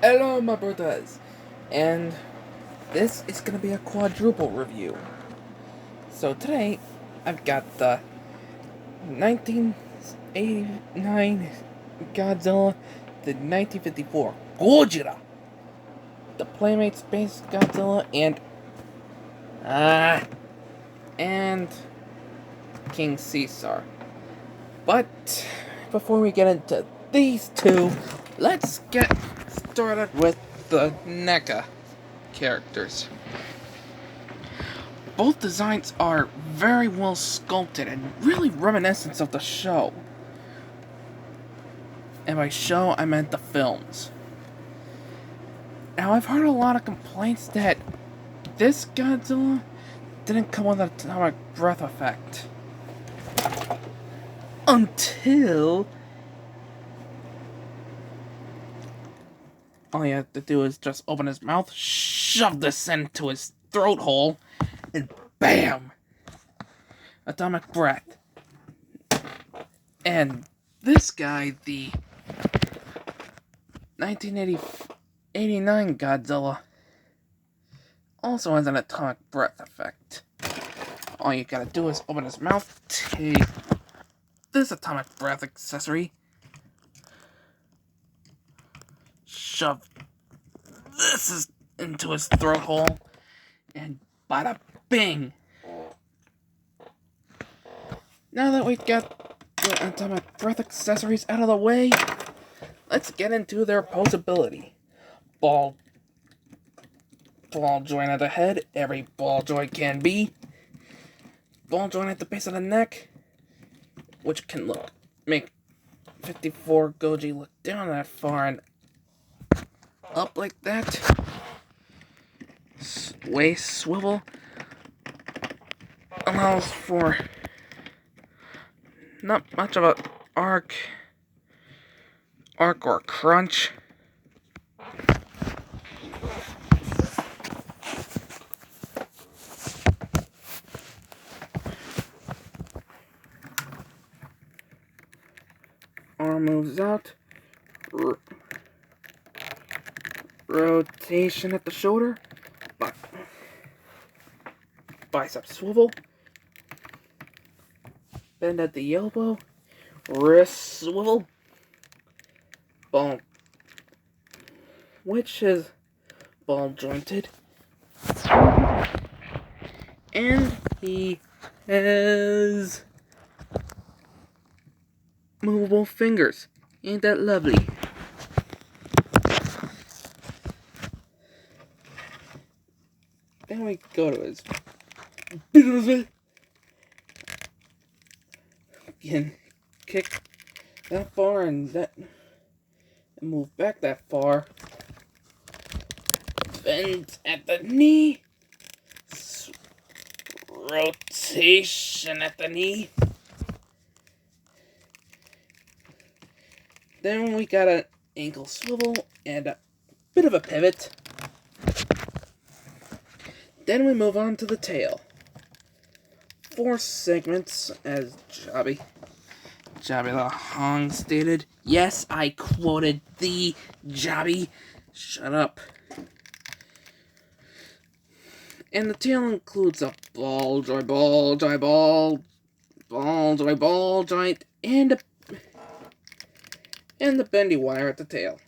Hello, my brothers, and this is gonna be a quadruple review. So today, I've got the 1989 Godzilla, the 1954 Godzilla, the Playmate Space Godzilla, uh, and King Caesar. But before we get into these two, let's get started with the NECA characters. Both designs are very well sculpted and really reminiscent of the show. And by show, I meant the films. Now, I've heard a lot of complaints that this Godzilla didn't come with an atomic breath effect. Until all you have to do is just open his mouth, shove this into his throat hole, and BAM! Atomic breath. And this guy, the 1989 Godzilla, also has an atomic breath effect. All you gotta do is open his mouth, take this atomic breath accessory, shove this into his throat hole, and bada bing! Now that we've got the atomic breath accessories out of the way, let's get into their posability. Ball joint at the head, every ball joint can be. Ball joint at the base of the neck, which can make 54 Goji look down that far and up like that. Waist swivel allows for not much of a arc or crunch. Arm moves out. Rotation at the shoulder. Bicep swivel. Bend at the elbow. Wrist swivel. Ball, which is ball jointed. And he has movable fingers. Ain't that lovely? Then we go to his business. Can kick that far and move back that far. Bend at the knee. Rotation at the knee. Then we got an ankle swivel and a bit of a pivot. Then we move on to the tail. 4 segments, as Jabby the Hong stated. Yes, I quoted the Jabby. Shut up. And the tail includes a ball joint, and the bendy wire at the tail.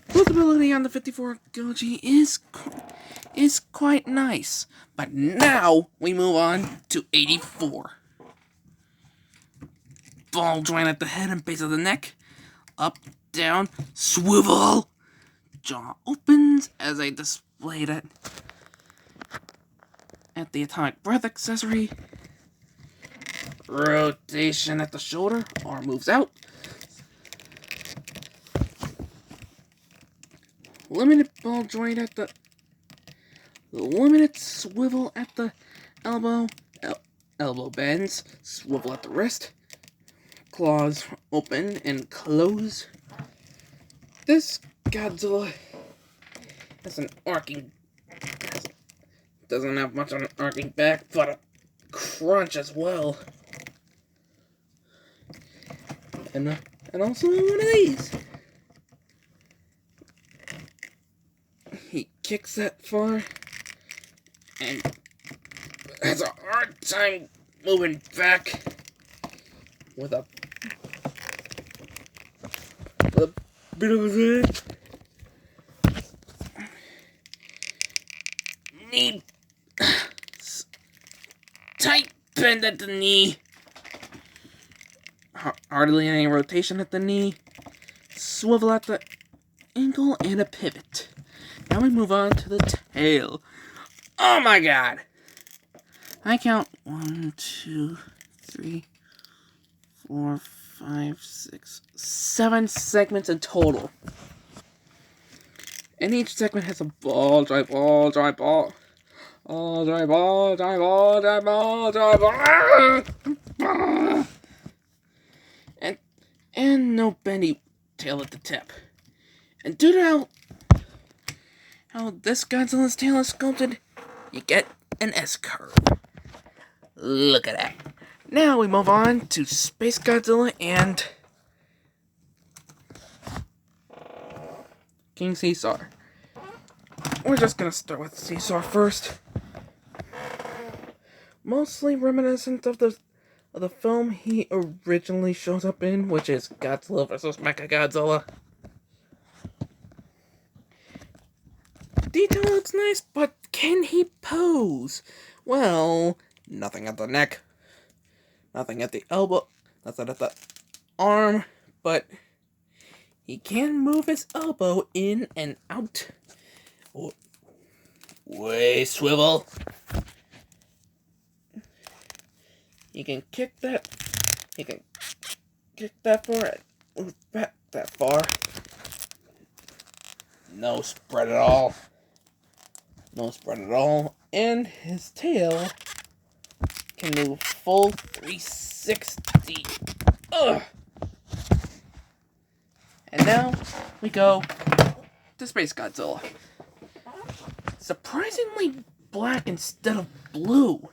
Posability on the 54 Goji is quite nice. But now we move on to 84. Ball joint at the head and base of the neck. Up, down, swivel. Jaw opens as I displayed it at the atomic breath accessory. Rotation at the shoulder. Arm moves out. Limited ball joint at the limited swivel at the elbow. Elbow bends. Swivel at the wrist. Claws open and close. This Godzilla has an arcing. Doesn't have much on an arcing back, but a crunch as well. And also one of these. kicks that far and has a hard time moving back with a bit of a knee tight bend at the knee. Hardly any rotation at the knee. Swivel at the ankle and a pivot. Now we move on to the tail. Oh my god! I count 1, 2, 3, 4, 5, 6, 7 segments in total. And each segment has a ball, dry ball, dry ball. Ball, dry ball, dry ball, dry ball, dry ball. And no bendy tail at the tip. And due to how this Godzilla's tail is sculpted, you get an S-curve. Look at that. Now we move on to Space Godzilla and King Caesar. We're just gonna start with Caesar first. Mostly reminiscent of the film he originally shows up in, which is Godzilla vs. Mechagodzilla. Detail looks nice, but can he pose? Well, nothing at the neck, nothing at the elbow, nothing at the arm, but he can move his elbow in and out. Way swivel. He can kick that. He can kick that far. Move back that far. No spread at all. No spread at all. And his tail can move full 360. Ugh. And now we go to Space Godzilla. Surprisingly black instead of blue.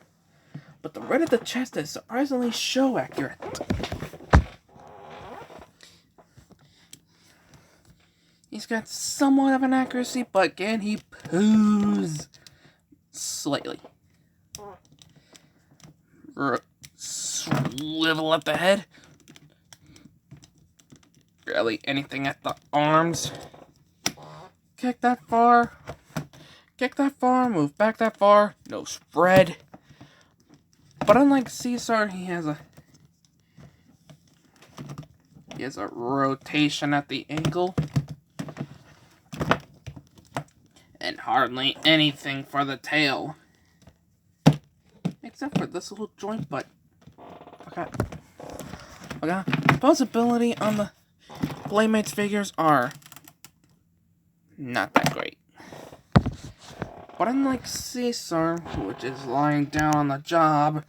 But the red at the chest is surprisingly show accurate. He's got somewhat of an accuracy, but can he pose slightly? Swivel at the head. Barely anything at the arms. Kick that far. Kick that far. Move back that far. No spread. But unlike Caesar, he has a rotation at the ankle. And hardly anything for the tail. Except for this little joint, but forgot. Posability on the Playmates figures are not that great. But unlike Caesar, which is lying down on the job,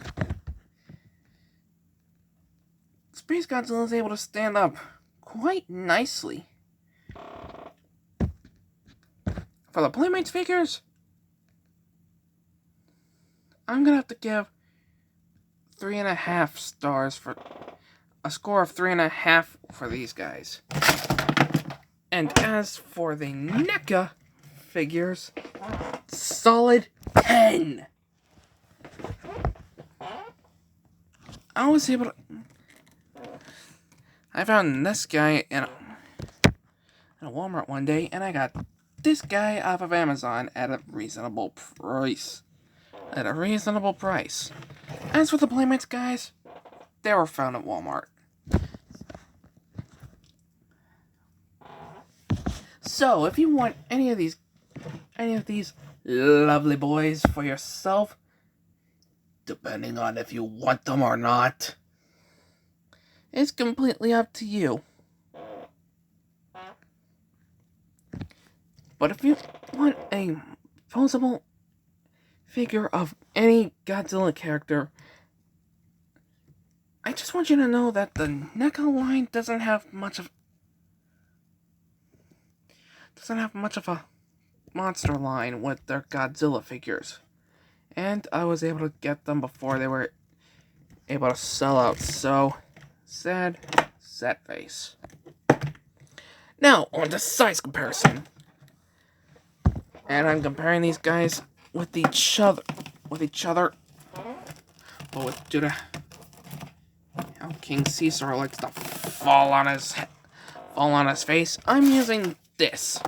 Space Godzilla is able to stand up quite nicely. For the Playmates figures, I'm gonna have to give 3.5 stars for a score of 3.5 for these guys. And as for the NECA figures, solid 10. I found this guy in a Walmart one day, and I got this guy off of Amazon at a reasonable price. As for the Playmates guys, they were found at Walmart. So, if you want any of these lovely boys for yourself, depending on if you want them or not, it's completely up to you. But if you want a posable figure of any Godzilla character, I just want you to know that the NECA line doesn't have much of a monster line with their Godzilla figures. And I was able to get them before they were able to sell out, so sad face. Now, on to size comparison. And I'm comparing these guys with each other. But with due to how King Caesar likes to fall on his face, I'm using this.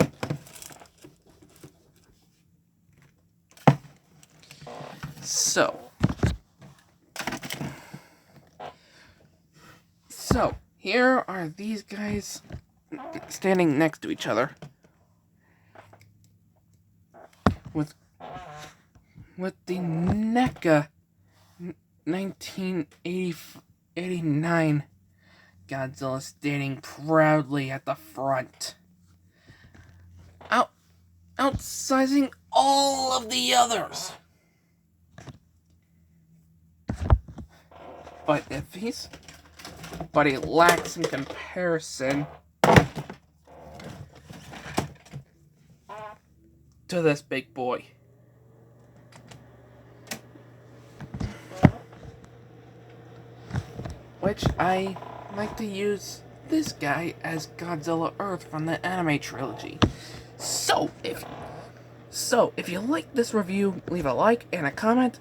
So here are these guys standing next to each other with the NECA 1989 Godzilla standing proudly at the front, outsizing all of the others. But he lacks in comparison to this big boy. Which I like to use this guy as Godzilla Earth from the anime trilogy. So if you like this review, leave a like and a comment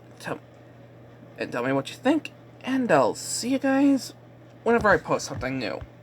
and tell me what you think, and I'll see you guys whenever I post something new.